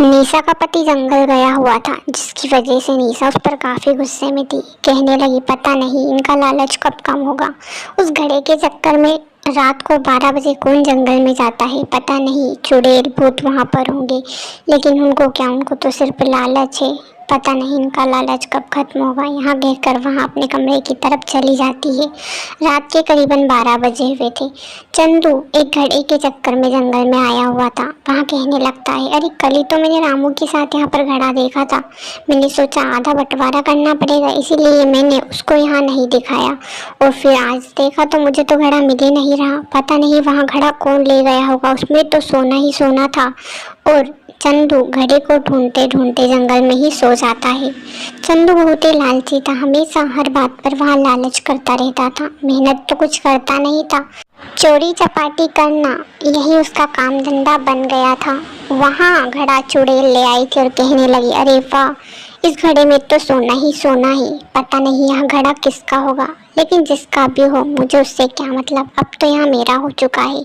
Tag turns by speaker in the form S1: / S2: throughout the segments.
S1: निशा का पति जंगल गया हुआ था, जिसकी वजह से निशा उस पर काफी गुस्से में थी। कहने लगी, पता नहीं इनका लालच कब कम होगा। उस घड़े के चक्कर में रात को 12 बजे कौन जंगल में जाता है। पता नहीं चुड़ैल भूत वहां पर होंगे, लेकिन उनको क्या, उनको तो सिर्फ लालच है। पता नहीं इनका लालच कब खत्म होगा। यहाँ कहकर वहाँ अपने कमरे की तरफ चली जाती है। रात के करीबन 12 बजे हुए थे। चंदू एक घड़े के चक्कर में जंगल में आया हुआ था। वहाँ कहने लगता है, अरे कल ही तो मैंने रामू के साथ यहाँ पर घड़ा देखा था। मैंने सोचा आधा बंटवारा करना पड़ेगा, इसीलिए मैंने उसको यहाँ नहीं दिखाया। और फिर आज देखा तो मुझे तो घड़ा मिल ही नहीं रहा। पता नहीं वहाँ घड़ा कौन ले गया होगा, उसमें तो सोना ही सोना था। और चंदू घड़े को ढूंढते ढूंढते जंगल में ही सो जाता है। चंदू बहुत ही लालची था, हमेशा हर बात पर वहाँ लालच करता रहता था। मेहनत तो कुछ करता नहीं था। चोरी चपाटी करना यही उसका काम धंधा बन गया था। वहाँ घड़ा चुड़ैल ले आई थी और कहने लगी, अरे वाह, इस घड़े में तो सोना ही सोना है। पता नहीं यह घड़ा किसका होगा, लेकिन जिसका भी हो मुझे उससे क्या मतलब। अब तो यहाँ मेरा हो चुका है।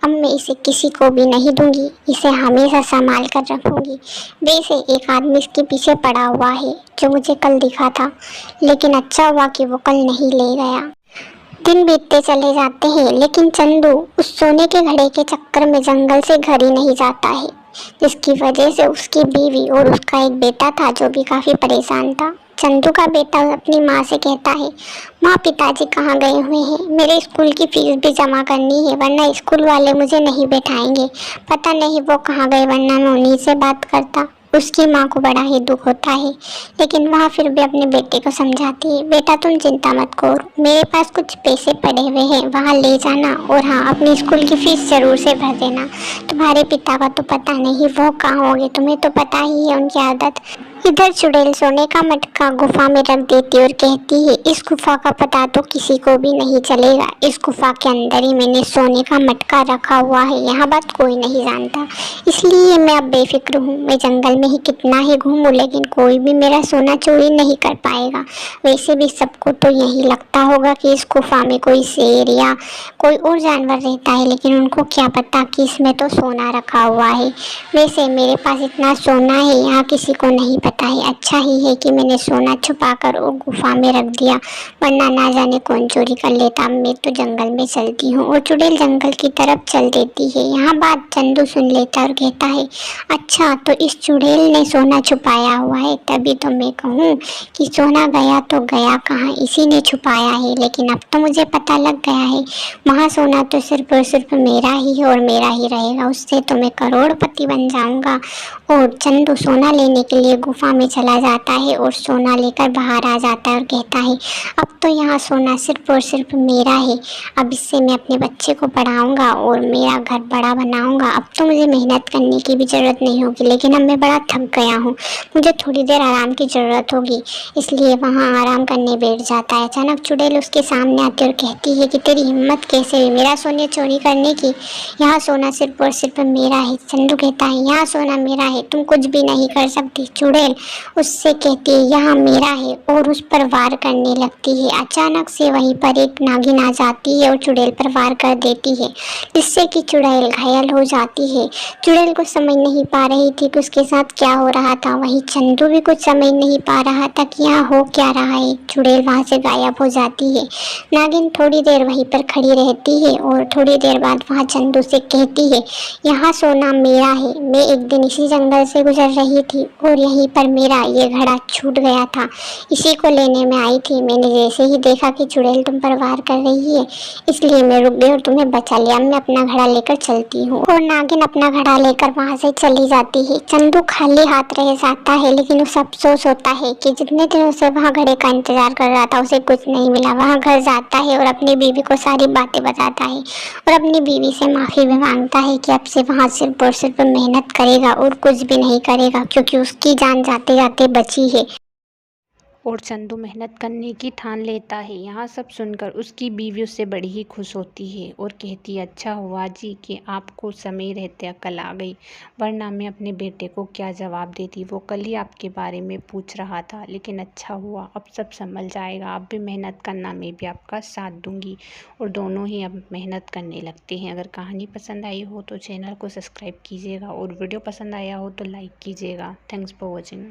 S1: अब मैं इसे किसी को भी नहीं दूंगी, इसे हमेशा संभाल कर रखूंगी। वैसे एक आदमी इसके पीछे पड़ा हुआ है जो मुझे कल दिखा था, लेकिन अच्छा हुआ कि वो कल नहीं ले गया। दिन बीतते चले जाते हैं, लेकिन चंदू उस सोने के घड़े के चक्कर में जंगल से घर ही नहीं जाता है, जिसकी वजह से उसकी बीवी और उसका एक बेटा था जो भी काफ़ी परेशान था। चंदू का बेटा अपनी माँ से कहता है, माँ पिताजी कहाँ गए हुए हैं, मेरे स्कूल की फीस भी जमा करनी है, वरना स्कूल वाले मुझे नहीं बैठाएंगे। पता नहीं वो कहाँ गए, वरना मैं उन्हीं से बात करता। उसकी माँ को बड़ा ही दुख होता है, लेकिन वह फिर भी अपने बेटे को समझाती है, बेटा तुम चिंता मत करो, मेरे पास कुछ पैसे पड़े हुए हैं, वहाँ ले जाना, और हाँ अपनी स्कूल की फीस जरूर से भर देना। तुम्हारे पिता का तो पता नहीं वो कहाँ होंगे, तुम्हें तो पता ही है उनकी आदत। इधर चुड़ैल सोने का मटका गुफा में रख देती और कहती है, इस गुफा का पता तो किसी को भी नहीं चलेगा। इस गुफा के अंदर ही मैंने सोने का मटका रखा हुआ है, यहाँ बात कोई नहीं जानता, इसलिए मैं अब बेफिक्र हूँ। मैं जंगल में ही कितना ही घूमूं, लेकिन कोई भी मेरा सोना चोरी नहीं कर पाएगा। वैसे भी सबको तो यही लगता होगा कि इस गुफा में कोई शेर या कोई और जानवर रहता है, लेकिन उनको क्या पता कि इसमें तो सोना रखा हुआ है। वैसे मेरे पास इतना सोना है, यहाँ किसी को नहीं पता है। अच्छा ही है कि मैंने सोना छुपाकर वो गुफा में रख दिया, वरना ना जाने कौन चोरी कर लेता। मैं तो जंगल में चलती हूँ। और चुड़ैल जंगल की तरफ चल देती है। यहाँ बात चंदू सुन लेता और कहता है, अच्छा तो इस चुड़ैल ने सोना छुपाया हुआ है, तभी तो मैं कहूँ कि सोना गया तो गया कहाँ, इसी ने छुपाया है। लेकिन अब तो मुझे पता लग गया है, वहाँ सोना तो सिर्फ और सिर्फ मेरा ही है और मेरा ही रहेगा, उससे तो मैं करोड़पति बन जाऊँगा। और चंदू सोना लेने के लिए गुफा में चला जाता है और सोना लेकर बाहर आ जाता है और कहता है, अब तो यहाँ सोना सिर्फ और सिर्फ मेरा है। अब इससे मैं अपने बच्चे को पढ़ाऊँगा और मेरा घर बड़ा बनाऊँगा। अब तो मुझे मेहनत करने की भी ज़रूरत नहीं होगी, लेकिन अब मैं बड़ा थक गया हूँ, मुझे थोड़ी देर आराम की ज़रूरत होगी। इसलिए वहाँ आराम करने बैठ जाता है। अचानक चुड़ैल उसके सामने आती और कहती है कि तेरी हिम्मत कैसे हुई मेरा सोना चोरी करने की, यहाँ सोना सिर्फ और सिर्फ मेरा है। चंदू कहता है, यहाँ सोना मेरा है, तुम कुछ भी नहीं कर सकती। चुड़ैल उससे कहती है, यहाँ मेरा है, और उस पर वार करने लगती है। अचानक से वहीं पर एक नागिन आ जाती है और चुड़ैल पर वार कर देती है, जिससे कि चुड़ैल घायल हो जाती है। चुड़ैल को समझ नहीं पा रही थी कि उसके साथ क्या हो रहा था। वहीं चंदू भी कुछ समझ नहीं पा रहा था कि यहाँ हो क्या रहा है। चुड़ैल वहाँ से गायब हो जाती है। नागिन थोड़ी देर वहीं पर खड़ी रहती है और थोड़ी देर बाद वहाँ चंदू से कहती है, यहाँ सोना मेरा है, मैं एक दिन इसी जंगल से गुजर रही थी और यहीं पर मेरा ये घड़ा छूट गया था, इसी को लेने में आई थी। मैंने जैसे ही देखा कि चुड़ैल तुम पर वार कर रही है, इसलिए मैं रुक गई और तुम्हें बचा लिया। मैं अपना घड़ा लेकर चलती हूँ। और नागिन अपना घड़ा लेकर वहाँ से चली जाती है। चंदू खाली हाथ रह जाता है, लेकिन उसे अफसोस होता है कि जितने दिनों से वहाँ घड़े का इंतजार कर रहा था उसे कुछ नहीं मिला। वहाँ घर जाता है और अपनी बीवी को सारी बातें बताता है और अपनी बीवी से माफ़ी भी मांगता है कि अब से वहाँ सिर्फ और सिर्फ मेहनत करेगा और कुछ भी नहीं करेगा, क्योंकि उसकी जान जाते जाते बची है।
S2: और चंदू मेहनत करने की ठान लेता है। यहाँ सब सुनकर उसकी बीवी उससे बड़ी ही खुश होती है और कहती है, अच्छा हुआ जी कि आपको समय रहते अकल आ गई, वरना मैं अपने बेटे को क्या जवाब देती। वो कल ही आपके बारे में पूछ रहा था, लेकिन अच्छा हुआ, अब सब संभल जाएगा। आप भी मेहनत करना, मैं भी आपका साथ दूंगी। और दोनों ही अब मेहनत करने लगते हैं। अगर कहानी पसंद आई हो तो चैनल को सब्सक्राइब कीजिएगा और वीडियो पसंद आया हो तो लाइक कीजिएगा। Thanks for watching.